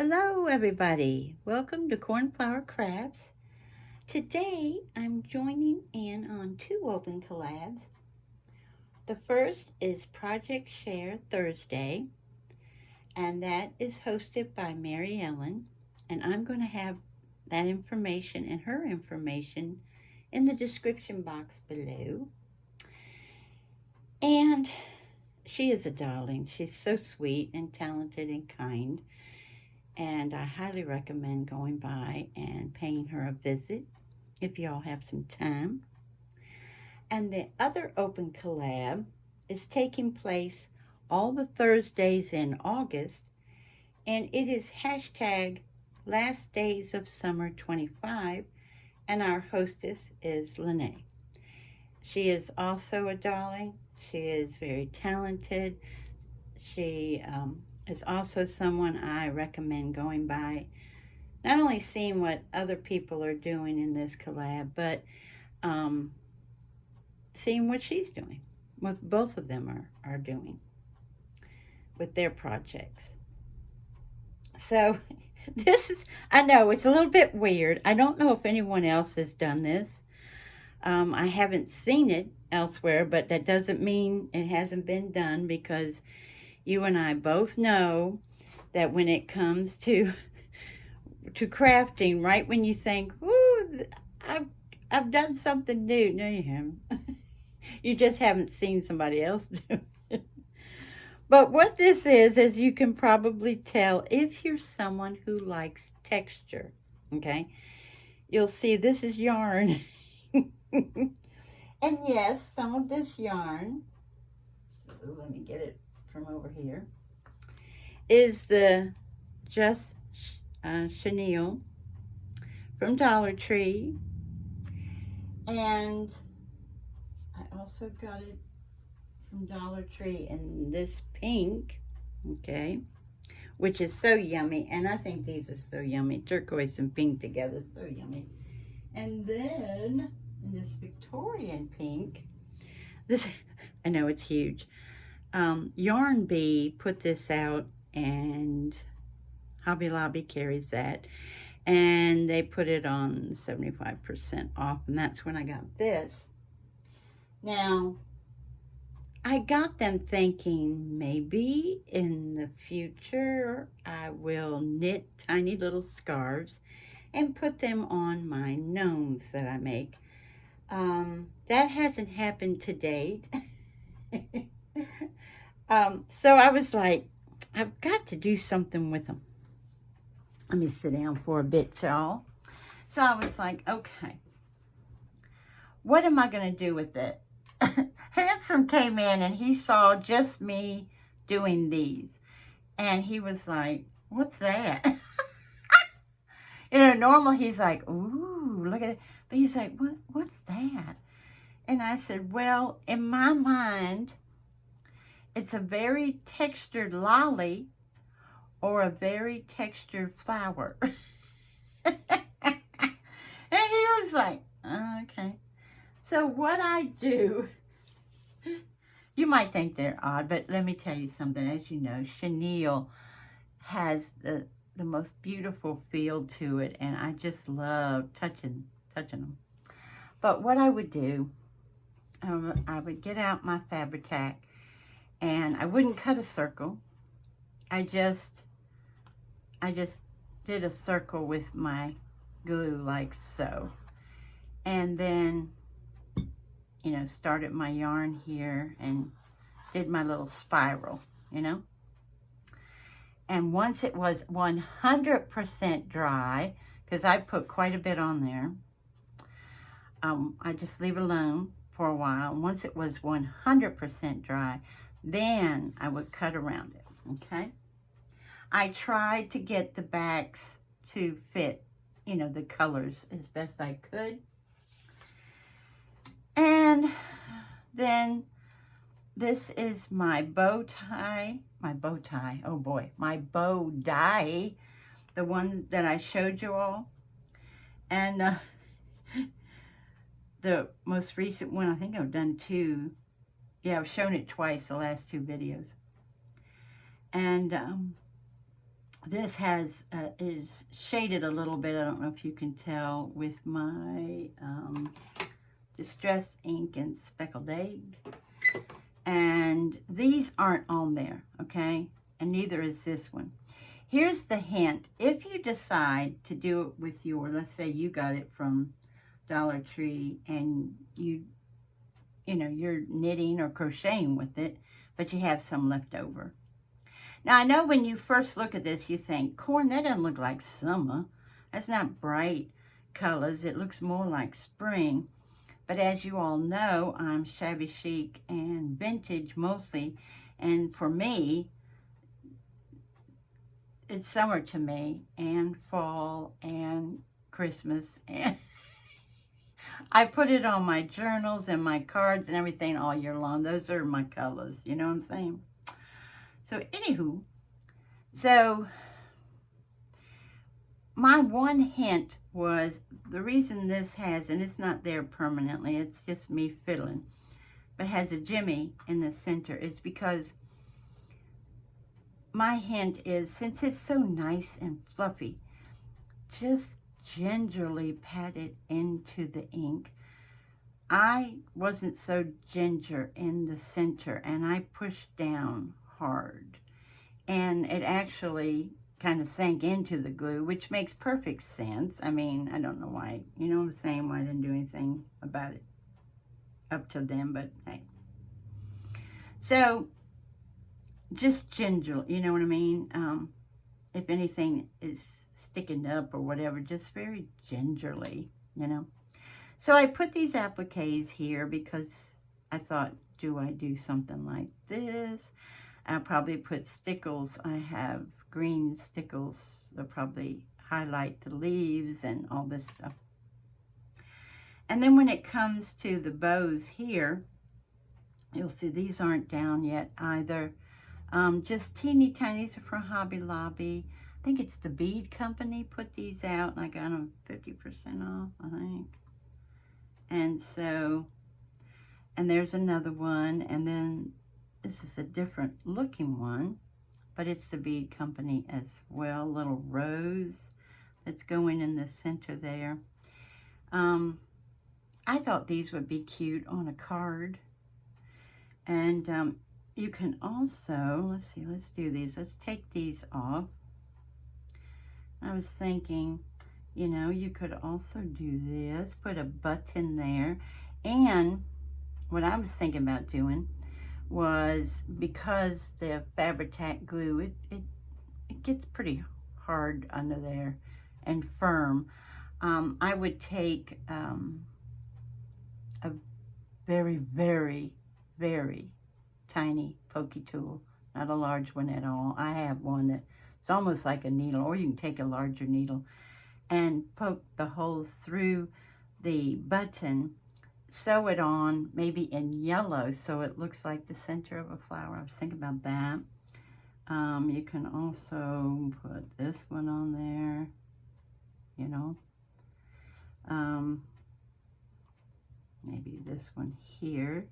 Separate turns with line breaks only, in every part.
Hello everybody, welcome to Cornflower Crafts. Today I'm joining in on two open collabs. The first is Project Share Thursday, and that is hosted by Mary Ellen, and I'm going to have that information and her information in the description box below. And she is a darling. She's so sweet and talented and kind. And I highly recommend going by and paying her a visit if y'all have some time. And the other open collab is taking place all the Thursdays in August, and it is hashtag Last Days of Summer 25, and our hostess is Lene. She is also a darling. She is very talented. She is also someone I recommend going by, not only seeing what other people are doing in this collab, but seeing what she's doing, what both of them are doing with their projects. So this is, I know it's a little bit weird. I don't know if anyone else has done this. I haven't seen it elsewhere, but that doesn't mean it hasn't been done, because you and I both know that when it comes to crafting, right when you think, "Ooh, I've done something new," no, you haven't. You just haven't seen somebody else do it. But what this is, as you can probably tell, if you're someone who likes texture, okay, you'll see this is yarn. And yes, some of this yarn, let me get it from over here, is the just chenille from Dollar Tree. And I also got it from Dollar Tree in this pink, okay, which is so yummy. And I think these are so yummy. Turquoise and pink together, so yummy. And then in this Victorian pink, this, I know it's huge. Yarn Bee put this out, and Hobby Lobby carries that, and they put it on 75% off, and that's when I got this. Now, I got them thinking maybe in the future I will knit tiny little scarves and put them on my gnomes that I make. That hasn't happened to date. So I was like, I've got to do something with them. Let me sit down for a bit, y'all. So I was like, okay, what am I going to do with it? Handsome came in and he saw just me doing these. And he was like, what's that? Normal he's like, ooh, look at it. But he's like, what's that? And I said, well, in my mind, it's a very textured lolly or a very textured flower. And he was like, oh, okay. So what I do, you might think they're odd, but let me tell you something. As you know, chenille has the most beautiful feel to it, and I just love touching them. But what I would do, I would get out my Fabri-Tac, and I wouldn't cut a circle. I just did a circle with my glue like so, and then started my yarn here and did my little spiral, and once it was 100% dry, because I put quite a bit on there, I just leave it alone for a while. Once it was 100% dry, then I would cut around it, okay? I tried to get the backs to fit, the colors as best I could. And then this is my bow tie, oh boy, my bow die, the one that I showed you all. And the most recent one, I think I've done two. Yeah, I've shown it twice, the last two videos. And This has is shaded a little bit. I don't know if you can tell with my Distress ink and Speckled Egg. And these aren't on there, okay? And neither is this one. Here's the hint. If you decide to do it with your, let's say you got it from Dollar Tree and you know, you're knitting or crocheting with it, but you have some left over. Now, I know when you first look at this, you think, corn, that doesn't look like summer. That's not bright colors. It looks more like spring. But as you all know, I'm shabby chic and vintage mostly. And for me, it's summer to me, and fall, and Christmas. And I put it on my journals and my cards and everything all year long. Those are my colors. You know what I'm saying? So, anywho, so my one hint was the reason this has, and it's not there permanently, it's just me fiddling, but has a jimmy in the center. It's because my hint is, since it's so nice and fluffy, just gingerly pat it into the ink. I wasn't so ginger in the center, and I pushed down hard, and it actually kind of sank into the glue, which makes perfect sense. I mean, I don't know why, you know what I'm saying, why I didn't do anything about it up to then, but hey. So, just ginger, you know what I mean? If anything is sticking up or whatever, just very gingerly, you know? So I put these appliques here because I thought, do I do something like this? I'll probably put stickles. I have green stickles. They'll probably highlight the leaves and all this stuff. And then when it comes to the bows here, you'll see these aren't down yet either. Just teeny tiny. These are from Hobby Lobby. I think it's the Bead Company put these out, and I got them 50% off, I think. And so, and there's another one, and then this is a different looking one, but it's the Bead Company as well. Little rose that's going in the center there. I thought these would be cute on a card. And you can also, let's see, let's do these. Let's take these off. I was thinking, you know, you could also do this, put a button there. And what I was thinking about doing was, because the Fabri-Tac glue, it gets pretty hard under there and firm. I would take a very, very, very tiny pokey tool, not a large one at all. I have one that's almost like a needle, or you can take a larger needle and poke the holes through the button, sew it on, maybe in yellow, so it looks like the center of a flower. I was thinking about that. You can also put this one on there, you know. Maybe this one here.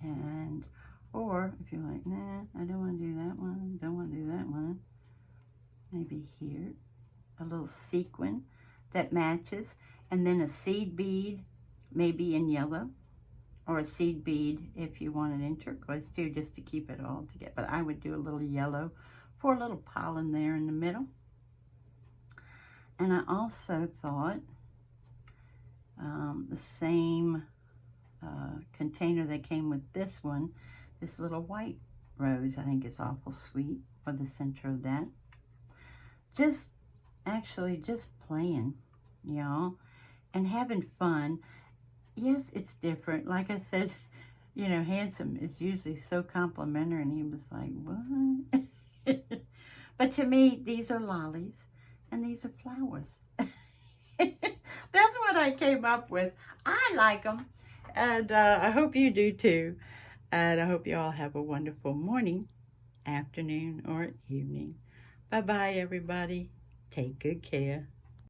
And, or if you're like, nah, I don't want to do that one, don't want to do that one. Maybe here, a little sequin that matches, and then a seed bead, maybe in yellow, or a seed bead if you want it in turquoise too, just to keep it all together. But I would do a little yellow for a little pollen there in the middle. And I also thought the same container that came with this one, this little white rose, I think is awful sweet for the center of that. Just playing, y'all, and having fun. Yes, it's different. Like I said, you know, Handsome is usually so complimentary, and he was like, what? But to me, these are lollies, and these are flowers. That's what I came up with. I like them, and I hope you do too. And I hope you all have a wonderful morning, afternoon, or evening. Bye-bye, everybody. Take good care.